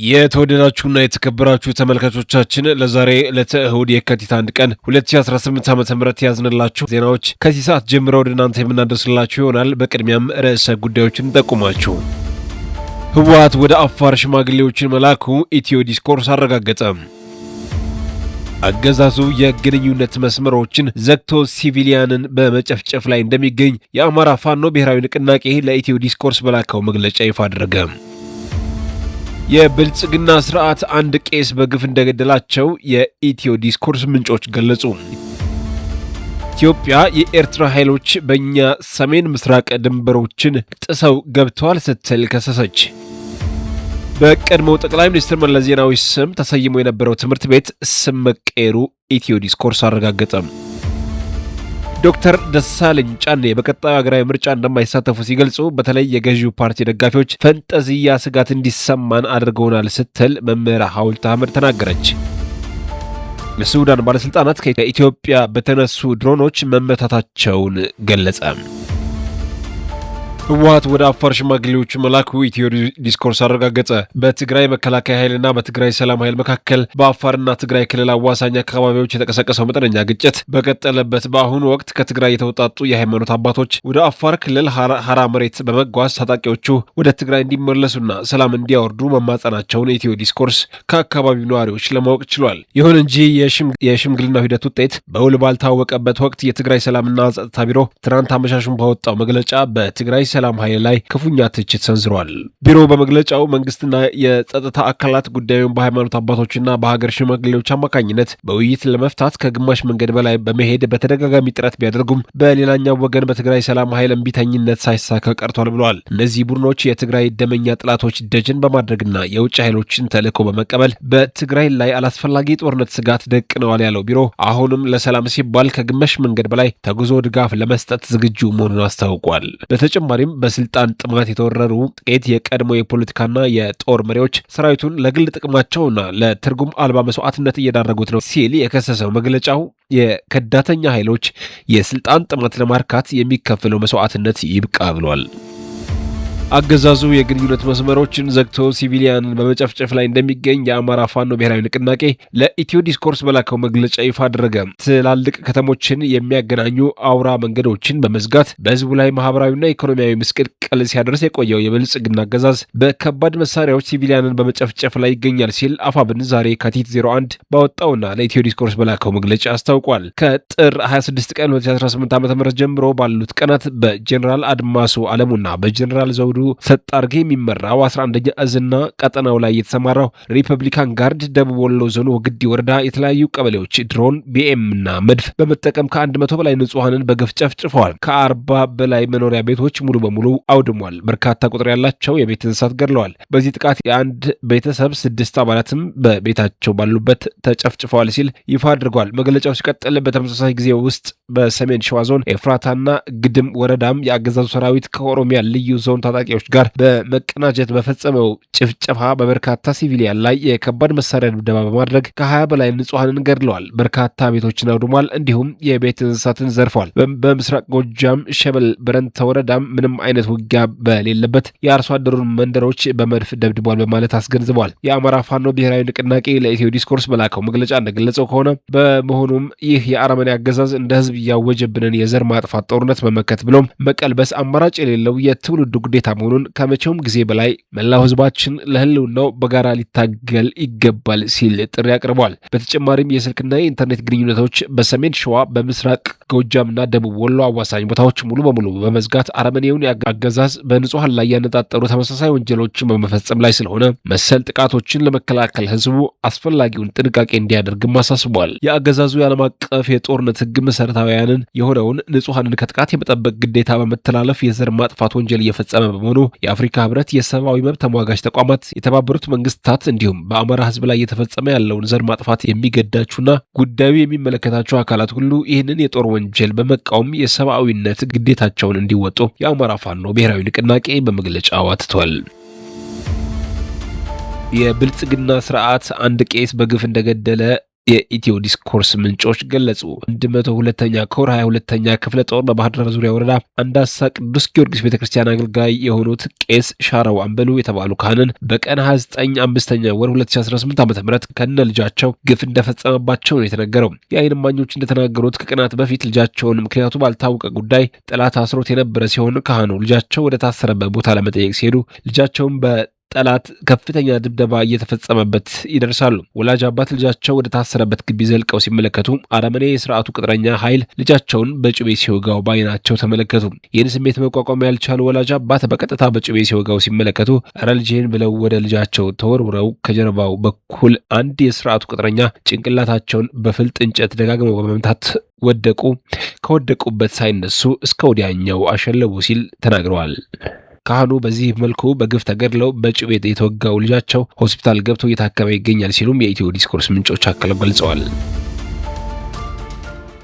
የተወደዳችሁና የተከበራችሁ ተመልካቾቻችን ለዛሬ ለተእሁድ የካቲት 1 ቀን 2018 ዓ.ም ያዝንላችሁ ዜናዎች ከዚህ ሰዓት ጀምረው ወደ እናንተ የምናደርስላችሁ ይሆናል። በቅድሚያም ርዕሰ ጉዳዮችን ጠቁማችሁ ህወሓት ወደ አፋር ሽማግሌዎችን መላኩ ኢትዮ ዲስኮርስ አረጋገጠ። አገዛዙ የግንኙነት መስመሮችን ዘግቶ ሲቪሊያንን በመጨፍጨፍ ላይ እንደሚገኝ የአማራ ፋኖ ብሔራዊ ንቅናቄ ለኢትዮ ዲስኮርስ በላከው መግለጫ ይፋ አደረገ። የብልጽግና ስርዓት አንድ ቄስ በግፍ እንደገደላቸው የኢትዮ ዲስኮርስ ምንጮች ገለጹ። ኢትዮጵያ የኤርትራ ኃይሎች በእኛ ሰሜን ምስራቅ ድንበሮችን ጥሰው ገብተዋል ስትል ከሰሰች። በቀድሞው ጠቅላይ ሚኒስትር መለስ ዜናዊ ስም ተሰይሞ የነበረው ትምህርት ቤት ስም መቀየሩ ኢትዮ ዲስኮርስ አረጋገጠ። ዶክተር ደሳለኝ ጫኔ በቀጣዩ ሀገራዊ ምርጫ እንደማይሳተፉ ሲገልጹ በተለይ የገዢው ፓርቲ ደጋፊዎች ፈንጠዝያ ስጋት እንዲሰማን አድርገውናል ስትል መምህር ሐውልት አህመድ ተናገረች። የሱዳን ባለስልጣናት ከኢትዮጵያ በተነሱ ድሮኖች መመታታቸውን ገለጸ። ህወሓት ወደ አፋር ሽማግሌዎች መላኩ ኢትዮ ዲስኮርስ አረጋገጠ። በትግራይ መከላከያ ኃይልና በትግራይ ሰላም ኃይል መካከል በአፋርና ትግራይ ክልል አዋሳኝ አካባቢዎች የተቀሰቀሰው መጠነኛ ግጭት በቀጠለበት በአሁኑ ወቅት ከትግራይ የተውጣጡ የሃይማኖት አባቶች ወደ አፋር ክልል ሀራ መሬት በመጓዝ ታጣቂዎቹ ወደ ትግራይ እንዲመለሱና ሰላም እንዲያወርዱ መማጸናቸውን ኢትዮ ዲስኮርስ ከአካባቢው ነዋሪዎች ለማወቅ ችሏል። ይሁን እንጂ የሽምግልናው ሂደት ውጤት በውል ባልታወቀበት ወቅት የትግራይ ሰላምና ጸጥታ ቢሮ ትናንት አመሻሹን ባወጣው መግለጫ በትግራይ ሰላም ኃይል ላይ ክፉኛ ትችት ሰንዝሯል። ቢሮ በመግለጫው መንግስትና የጸጥታ አካላት ጉዳዩን በሃይማኖት አባቶችና በሀገር ሽማግሌዎች አማካኝነት በውይይት ለመፍታት ከግማሽ መንገድ በላይ በመሄድ በተደጋጋሚ ጥረት ቢያደርጉም በሌላኛው ወገን በትግራይ ሰላም ኃይል እምቢተኝነት ሳይሳካ ቀርቷል ብለዋል። እነዚህ ቡድኖች የትግራይ ደመኛ ጥላቶች ደጀን በማድረግና የውጭ ኃይሎችን ተልዕኮ በመቀበል በትግራይ ላይ አላስፈላጊ ጦርነት ስጋት ደቅነዋል ያለው ቢሮ አሁንም ለሰላም ሲባል ከግማሽ መንገድ በላይ ተጉዞ ድጋፍ ለመስጠት ዝግጁ መሆኑን አስታውቋል። በተጨማሪም በስልጣን ጥማት የተወረሩ ጥቂት የቀድሞ የፖለቲካና የጦር መሪዎች ሰራዊቱን ለግል ጥቅማቸውና ለትርጉም አልባ መስዋዕትነት እየዳረጉት ነው ሲል የከሰሰው መግለጫው የከዳተኛ ኃይሎች የስልጣን ጥማት ለማርካት የሚከፈለው መስዋዕትነት ይብቃ ብሏል። አገዛዙ የግንኙነት መስመሮችን ዘግቶ ሲቪሊያንን በመጨፍጨፍ ላይ እንደሚገኝ የአማራ ፋኖ ብሔራዊ ንቅናቄ ለኢትዮ ዲስኮርስ በላከው መግለጫ ይፋ አደረገ። ትላልቅ ከተሞችን የሚያገናኙ አውራ መንገዶችን በመዝጋት በህዝቡ ላይ ማህበራዊና ኢኮኖሚያዊ ምስቅልቅል ሲያደርስ የቆየው የብልጽግና አገዛዝ በከባድ መሳሪያዎች ሲቪሊያንን በመጨፍጨፍ ላይ ይገኛል ሲል አፋብን ዛሬ የካቲት 01 ባወጣውና ለኢትዮ ዲስኮርስ በላከው መግለጫ አስታውቋል። ከጥር 26 ቀን 2018 ዓ.ም ጀምሮ ባሉት ቀናት በጀኔራል አድማሱ አለሙና በጀኔራል ዘውዱ ሰጣርጌ የሚመራው 11ኛ እዝና ቀጠናው ላይ የተሰማራው ሪፐብሊካን ጋርድ ደቡብ ወሎ ዞን ወግዲ ወረዳ የተለያዩ ቀበሌዎች ድሮን፣ ቢኤም እና መድፍ በመጠቀም ከ100 በላይ ንጹሃንን በግፍ ጨፍጭፈዋል። ከ40 በላይ መኖሪያ ቤቶች ሙሉ በሙሉ አውድሟል። በርካታ ቁጥር ያላቸው የቤት እንስሳት ገድለዋል። በዚህ ጥቃት የአንድ ቤተሰብ 6 አባላትም በቤታቸው ባሉበት ተጨፍጭፈዋል ሲል ይፋ አድርጓል። መግለጫው ሲቀጥል በተመሳሳይ ጊዜ ውስጥ በሰሜን ሸዋ ዞን ኤፍራታና ግድም ወረዳም የአገዛዙ ሰራዊት ከኦሮሚያ ልዩ ዞን ታጣቂዎች ጋር በመቀናጀት በፈጸመው ጭፍጨፋ በበርካታ ሲቪሊያን ላይ የከባድ መሳሪያ ድብደባ በማድረግ ከ20 በላይ ንጹሃንን ገድለዋል። በርካታ ቤቶችን አውድሟል። እንዲሁም የቤት እንስሳትን ዘርፈዋል። በምስራቅ ጎጃም ሸበል በረንተ ወረዳም ምንም አይነት ውጊያ በሌለበት የአርሶ አደሩን መንደሮች በመድፍ ደብድቧል በማለት አስገንዝበዋል። የአማራ ፋኖ ብሔራዊ ንቅናቄ ለኢትዮ ዲስኮርስ በላከው መግለጫ እንደገለጸው ከሆነ በመሆኑም ይህ የአረመኔ አገዛዝ እንደ ህዝብ እያወጀብንን የዘር ማጥፋት ጦርነት መመከት ብሎም መቀልበስ አማራጭ የሌለው የትውልዱ ግዴታ መሆኑን ከመቼውም ጊዜ በላይ መላው ህዝባችን ለህልውናው በጋራ ሊታገል ይገባል ሲል ጥሪ አቅርቧል። በተጨማሪም የስልክና የኢንተርኔት ግንኙነቶች በሰሜን ሸዋ፣ በምስራቅ ጎጃምና ደቡብ ወሎ አዋሳኝ ቦታዎች ሙሉ በሙሉ በመዝጋት አረመኔውን አገዛዝ በንጹሃን ላይ ያነጣጠሩ ተመሳሳይ ወንጀሎችን በመፈጸም ላይ ስለሆነ መሰል ጥቃቶችን ለመከላከል ህዝቡ አስፈላጊውን ጥንቃቄ እንዲያደርግም አሳስቧል። የአገዛዙ የዓለም አቀፍ የጦርነት ህግ መሰረታዊያንን የሆነውን ንጹሃንን ከጥቃት የመጠበቅ ግዴታ በመተላለፍ የዘር ማጥፋት ወንጀል እየፈጸመ በመሆኑ የአፍሪካ ህብረት፣ የሰብአዊ መብት ተሟጋች ተቋማት፣ የተባበሩት መንግስታት እንዲሁም በአማራ ህዝብ ላይ እየተፈጸመ ያለውን ዘር ማጥፋት የሚገዳችሁና ጉዳዩ የሚመለከታቸው አካላት ሁሉ ይህንን የጦር ወንጀል በመቃወም የሰብአዊነት ግዴታቸውን እንዲወጡ የአማራ ፋኖ ብሔራዊ ንቅናቄ በመግለጫው አትቷል። የብልጽግና ስርዓት አንድ ቄስ በግፍ እንደገደለ የኢትዮ ዲስኮርስ ምንጮች ገለጹ። 102ኛ ኮር 22ኛ ክፍለ ጦር በባህር ዳር ዙሪያ ወረዳ አንዳሳ ቅዱስ ጊዮርጊስ ቤተክርስቲያን አገልጋይ የሆኑት ቄስ ሻራው አንበሉ የተባሉ ካህንን በቀን 29 5ኛ ወር 2018 ዓ.ም ከነ ልጃቸው ግፍ እንደፈጸመባቸው ነው የተነገረው። የዓይን እማኞች እንደተናገሩት ከቀናት በፊት ልጃቸውን ምክንያቱ ባልታወቀ ጉዳይ ጠላት አስሮት የነበረ ሲሆን ካህኑ ልጃቸው ወደ ታሰረበት ቦታ ለመጠየቅ ሲሄዱ ልጃቸውን ጠላት ከፍተኛ ድብደባ እየተፈጸመበት ይደርሳሉ። ወላጅ አባት ልጃቸው ወደ ታሰረበት ግቢ ዘልቀው ሲመለከቱ አረመኔ የስርዓቱ ቅጥረኛ ኃይል ልጃቸውን በጩቤ ሲወጋው ባይናቸው ተመለከቱ። ይህን ስሜት መቋቋም ያልቻሉ ወላጅ አባት በቀጥታ በጩቤ ሲወጋው ሲመለከቱ እረ ልጄን ብለው ወደ ልጃቸው ተወርውረው ከጀርባው በኩል አንድ የስርዓቱ ቅጥረኛ ጭንቅላታቸውን በፍልጥ እንጨት ደጋግመው በመምታት ወደቁ። ከወደቁበት ሳይነሱ እስከ ወዲያኛው አሸለቡ ሲል ተናግረዋል። ካህኑ በዚህ መልኩ በግፍ ተገድለው በጩቤ የተወጋው ልጃቸው ሆስፒታል ገብቶ እየታከመ ይገኛል ሲሉም የኢትዮ ዲስኮርስ ምንጮች አክለው ገልጸዋል።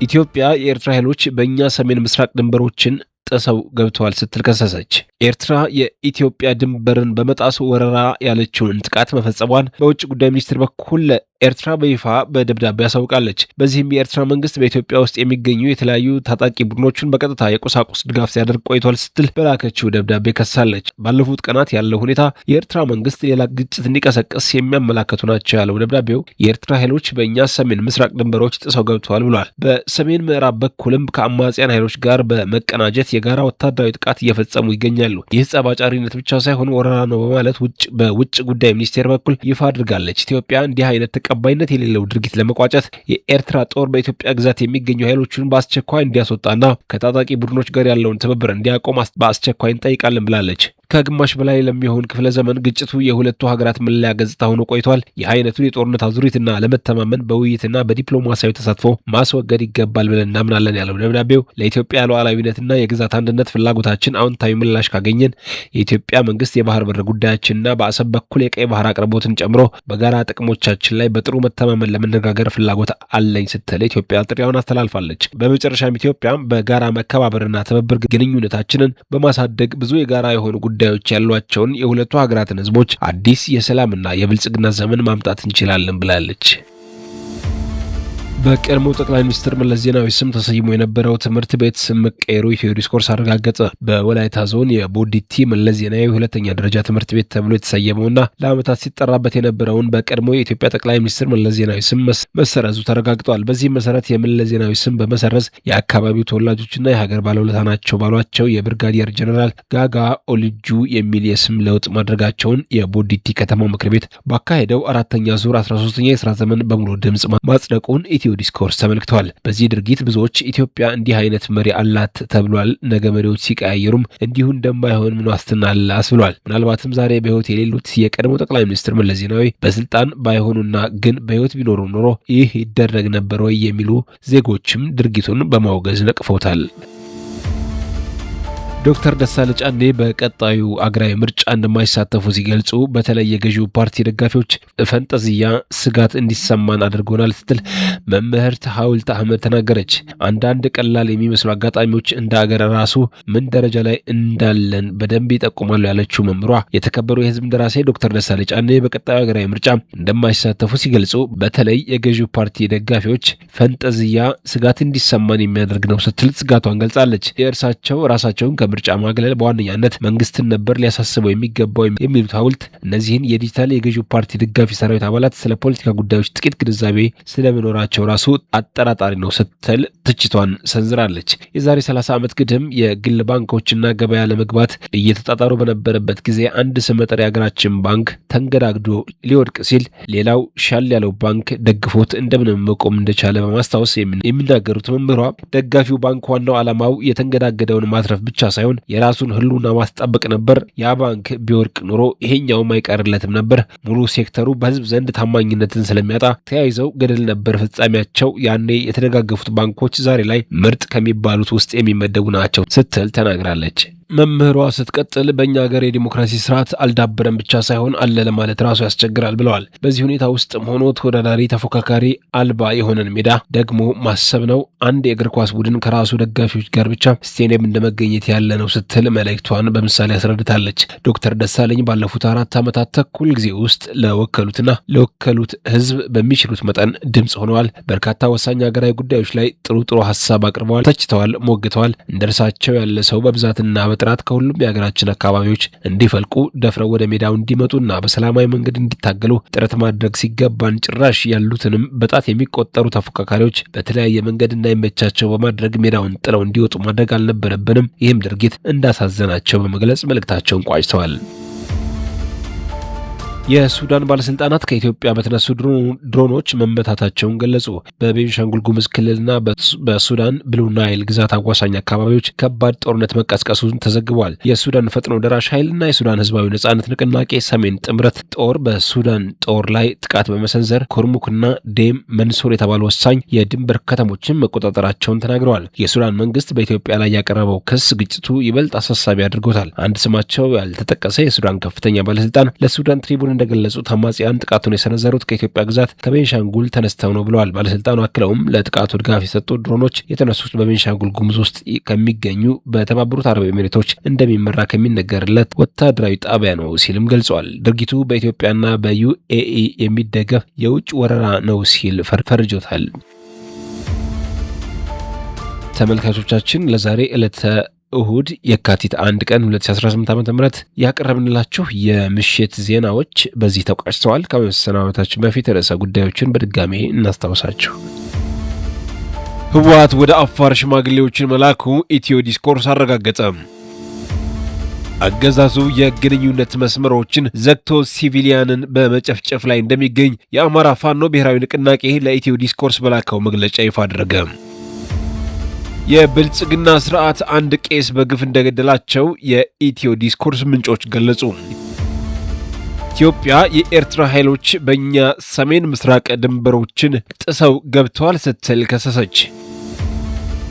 ኢትዮጵያ የኤርትራ ኃይሎች በእኛ ሰሜን ምስራቅ ድንበሮችን ጥሰው ገብተዋል ስትል ከሰሰች። ኤርትራ የኢትዮጵያ ድንበርን በመጣስ ወረራ ያለችውን ጥቃት መፈጸሟን በውጭ ጉዳይ ሚኒስቴር በኩል ኤርትራ በይፋ በደብዳቤ ያሳውቃለች። በዚህም የኤርትራ መንግስት በኢትዮጵያ ውስጥ የሚገኙ የተለያዩ ታጣቂ ቡድኖችን በቀጥታ የቁሳቁስ ድጋፍ ሲያደርግ ቆይቷል ስትል በላከችው ደብዳቤ ከሳለች። ባለፉት ቀናት ያለው ሁኔታ የኤርትራ መንግስት ሌላ ግጭት እንዲቀሰቀስ የሚያመላክቱ ናቸው ያለው ደብዳቤው የኤርትራ ኃይሎች በእኛ ሰሜን ምስራቅ ድንበሮች ጥሰው ገብተዋል ብሏል። በሰሜን ምዕራብ በኩልም ከአማጽያን ኃይሎች ጋር በመቀናጀት የጋራ ወታደራዊ ጥቃት እየፈጸሙ ይገኛሉ። ይህ ጸባጫሪነት ብቻ ሳይሆን ወረራ ነው በማለት በውጭ ጉዳይ ሚኒስቴር በኩል ይፋ አድርጋለች። ኢትዮጵያ እንዲህ አይነት ተቀባይነት የሌለው ድርጊት ለመቋጨት የኤርትራ ጦር በኢትዮጵያ ግዛት የሚገኙ ኃይሎችን በአስቸኳይ እንዲያስወጣና ከታጣቂ ቡድኖች ጋር ያለውን ትብብር እንዲያቆም በአስቸኳይ እንጠይቃለን ብላለች። ከግማሽ በላይ ለሚሆን ክፍለ ዘመን ግጭቱ የሁለቱ ሀገራት መለያ ገጽታ ሆኖ ቆይቷል። ይህ አይነቱን የጦርነት አዙሪትና ለመተማመን በውይይትና በዲፕሎማሲያዊ ተሳትፎ ማስወገድ ይገባል ብለን እናምናለን ያለው ደብዳቤው ለኢትዮጵያ ሉዓላዊነትና የግዛት አንድነት ፍላጎታችን አዎንታዊ ምላሽ ካገኘን የኢትዮጵያ መንግስት የባህር በር ጉዳያችንና በአሰብ በኩል የቀይ ባህር አቅርቦትን ጨምሮ በጋራ ጥቅሞቻችን ላይ በጥሩ መተማመን ለመነጋገር ፍላጎት አለኝ ስትል ኢትዮጵያ ጥሪዋን አስተላልፋለች። በመጨረሻም ኢትዮጵያ በጋራ መከባበርና ትብብር ግንኙነታችንን በማሳደግ ብዙ የጋራ የሆኑ ጉዳዮች ያሏቸውን የሁለቱ ሀገራትን ህዝቦች አዲስ የሰላምና የብልጽግና ዘመን ማምጣት እንችላለን ብላለች። በቀድሞ ጠቅላይ ሚኒስትር መለስ ዜናዊ ስም ተሰይሞ የነበረው ትምህርት ቤት ስም መቀየሩ ኢትዮ ዲስኮርስ አረጋገጠ። በወላይታ ዞን የቦዲቲ መለስ ዜናዊ ሁለተኛ ደረጃ ትምህርት ቤት ተብሎ የተሰየመውና ለዓመታት ሲጠራበት የነበረውን በቀድሞ የኢትዮጵያ ጠቅላይ ሚኒስትር መለስ ዜናዊ ስም መሰረዙ ተረጋግጧል። በዚህም መሰረት የመለስ ዜናዊ ስም በመሰረዝ የአካባቢው ተወላጆችና የሀገር ባለውለታ ናቸው ባሏቸው የብርጋዲየር ጀነራል ጋጋ ኦልጁ የሚል የስም ለውጥ ማድረጋቸውን የቦዲቲ ከተማው ምክር ቤት ባካሄደው አራተኛ ዙር 13ኛ የስራ ዘመን በሙሉ ድምጽ ማጽደቁን ኢትዮ ዲስኮርስ ተመልክተዋል። በዚህ ድርጊት ብዙዎች ኢትዮጵያ እንዲህ አይነት መሪ አላት ተብሏል፣ ነገ መሪዎች ሲቀያየሩም እንዲሁ እንደማይሆን ምን ዋስትና አላት ብሏል። ምናልባትም ዛሬ በህይወት የሌሉት የቀድሞ ጠቅላይ ሚኒስትር መለስ ዜናዊ በስልጣን ባይሆኑና ግን በህይወት ቢኖሩ ኖሮ ይህ ይደረግ ነበር ወይ የሚሉ ዜጎችም ድርጊቱን በማውገዝ ነቅፈውታል። ዶክተር ደሳለኝ ጫኔ በቀጣዩ አገራዊ ምርጫ እንደማይሳተፉ ሲገልጹ በተለይ የገዢው ፓርቲ ደጋፊዎች ፈንጠዝያ ስጋት እንዲሰማን አድርጎናል ስትል መምህርት ሐውልት አህመድ ተናገረች። አንዳንድ ቀላል የሚመስሉ አጋጣሚዎች እንደ አገር ራሱ ምን ደረጃ ላይ እንዳለን በደንብ ይጠቁማሉ ያለችው መምህሯ የተከበሩ የህዝብ እንደራሴ ዶክተር ደሳለኝ ጫኔ በቀጣዩ አገራዊ ምርጫ እንደማይሳተፉ ሲገልጹ በተለይ የገዢው ፓርቲ ደጋፊዎች ፈንጠዝያ ስጋት እንዲሰማን የሚያደርግ ነው ስትል ስጋቷን ገልጻለች። የእርሳቸው ራሳቸውን ምርጫ ማግለል በዋነኛነት መንግስትን ነበር ሊያሳስበው የሚገባው የሚሉት ሐውልት እነዚህን የዲጂታል የገዢው ፓርቲ ደጋፊ ሰራዊት አባላት ስለ ፖለቲካ ጉዳዮች ጥቂት ግንዛቤ ስለመኖራቸው ራሱ አጠራጣሪ ነው ስትል ትችቷን ሰንዝራለች። የዛሬ 30 ዓመት ግድም የግል ባንኮችና ገበያ ለመግባት እየተጣጣሩ በነበረበት ጊዜ አንድ ስመጥር የሀገራችን ባንክ ተንገዳግዶ ሊወድቅ ሲል ሌላው ሻል ያለው ባንክ ደግፎት እንደምንም መቆም እንደቻለ በማስታወስ የሚናገሩት መምህሯ ደጋፊው ባንክ ዋናው ዓላማው የተንገዳገደውን ማትረፍ ብቻ ሳይሆን የራሱን ህልውና ማስጠበቅ ነበር። ያ ባንክ ቢወርቅ ኖሮ ይሄኛውም አይቀርለትም ነበር። ሙሉ ሴክተሩ በህዝብ ዘንድ ታማኝነትን ስለሚያጣ ተያይዘው ገደል ነበር ፍጻሜያቸው። ያኔ የተደጋገፉት ባንኮች ዛሬ ላይ ምርጥ ከሚባሉት ውስጥ የሚመደቡ ናቸው ስትል ተናግራለች። መምህሯ ስትቀጥል በእኛ ሀገር የዲሞክራሲ ስርዓት አልዳበረም ብቻ ሳይሆን አለ ለማለት ራሱ ያስቸግራል ብለዋል። በዚህ ሁኔታ ውስጥም ሆኖ ተወዳዳሪ ተፎካካሪ አልባ የሆነን ሜዳ ደግሞ ማሰብ ነው። አንድ የእግር ኳስ ቡድን ከራሱ ደጋፊዎች ጋር ብቻ ስቴዲየም እንደመገኘት ያለ ነው ስትል መልእክቷን በምሳሌ አስረድታለች። ዶክተር ደሳለኝ ባለፉት 4 ዓመታት ተኩል ጊዜ ውስጥ ለወከሉት ህዝብ በሚችሉት መጠን ድምፅ ሆነዋል። በርካታ ወሳኝ ሀገራዊ ጉዳዮች ላይ ጥሩ ሀሳብ አቅርበዋል፣ ተችተዋል፣ ሞግተዋል። እንደርሳቸው ያለ ሰው በብዛትና በጥራት ከሁሉም የሀገራችን አካባቢዎች እንዲፈልቁ ደፍረው ወደ ሜዳው እንዲመጡና በሰላማዊ መንገድ እንዲታገሉ ጥረት ማድረግ ሲገባን ጭራሽ ያሉትንም በጣት የሚቆጠሩ ተፎካካሪዎች በተለያየ መንገድ እንዳይመቻቸው በማድረግ ሜዳውን ጥለው እንዲወጡ ማድረግ አልነበረብንም። ይህም ድርጊት እንዳሳዘናቸው በመግለጽ መልእክታቸውን ቋጭተዋል። የሱዳን ባለስልጣናት ከኢትዮጵያ በተነሱ ድሮኖች መመታታቸውን ገለጹ። በቤንሻንጉል ጉሙዝ ክልልና በሱዳን ብሉ ናይል ግዛት አዋሳኝ አካባቢዎች ከባድ ጦርነት መቀስቀሱን ተዘግቧል። የሱዳን ፈጥኖ ደራሽ ኃይልና የሱዳን ህዝባዊ ነጻነት ንቅናቄ ሰሜን ጥምረት ጦር በሱዳን ጦር ላይ ጥቃት በመሰንዘር ኮርሙክና ዴም መንሱር የተባሉ ወሳኝ የድንበር ከተሞችን መቆጣጠራቸውን ተናግረዋል። የሱዳን መንግስት በኢትዮጵያ ላይ ያቀረበው ክስ ግጭቱ ይበልጥ አሳሳቢ አድርጎታል። አንድ ስማቸው ያልተጠቀሰ የሱዳን ከፍተኛ ባለስልጣን ለሱዳን ትሪቡን እንደገለጹት አማጽያን ጥቃቱን የሰነዘሩት ከኢትዮጵያ ግዛት ከቤንሻንጉል ተነስተው ነው ብለዋል። ባለስልጣኑ አክለውም ለጥቃቱ ድጋፍ የሰጡ ድሮኖች የተነሱት በቤንሻንጉል ጉሙዝ ውስጥ ከሚገኙ በተባበሩት አረብ ኤሚሬቶች እንደሚመራ ከሚነገርለት ወታደራዊ ጣቢያ ነው ሲልም ገልጿል። ድርጊቱ በኢትዮጵያና በዩኤኢ የሚደገፍ የውጭ ወረራ ነው ሲል ፈርጆታል። ተመልካቾቻችን ለዛሬ ዕለተ እሁድ የካቲት 1 ቀን 2018 ዓ.ም ያቀረብንላችሁ የምሽት ዜናዎች በዚህ ተቋጭተዋል። ከመሰናበታችን በፊት ርዕሰ ጉዳዮችን በድጋሚ እናስታውሳችሁ። ህወሓት ወደ አፋር ሽማግሌዎችን መላኩ ኢትዮ ዲስኮርስ አረጋገጠ። አገዛዙ የግንኙነት መስመሮችን ዘግቶ ሲቪሊያንን በመጨፍጨፍ ላይ እንደሚገኝ የአማራ ፋኖ ብሔራዊ ንቅናቄ ለኢትዮ ዲስኮርስ በላከው መግለጫ ይፋ አደረገ። የብልጽግና ስርዓት አንድ ቄስ በግፍ እንደገደላቸው የኢትዮ ዲስኮርስ ምንጮች ገለጹ። ኢትዮጵያ የኤርትራ ኃይሎች በእኛ ሰሜን ምስራቅ ድንበሮችን ጥሰው ገብተዋል ስትል ከሰሰች።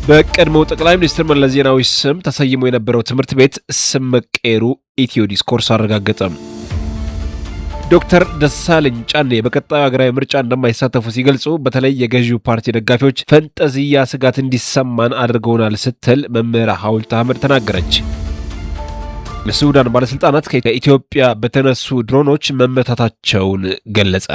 በቀድሞው ጠቅላይ ሚኒስትር መለስ ዜናዊ ስም ተሰይሞ የነበረው ትምህርት ቤት ስም መቀየሩ ኢትዮ ዲስኮርስ አረጋገጠ። ዶክተር ደሳለኝ ጫኔ በቀጣዩ ሀገራዊ ምርጫ እንደማይሳተፉ ሲገልጹ በተለይ የገዢው ፓርቲ ደጋፊዎች ፈንጠዝያ ስጋት እንዲሰማን አድርገውናል ስትል መምህር ሐውልት አህመድ ተናገረች። የሱዳን ባለስልጣናት ከኢትዮጵያ በተነሱ ድሮኖች መመታታቸውን ገለጸ።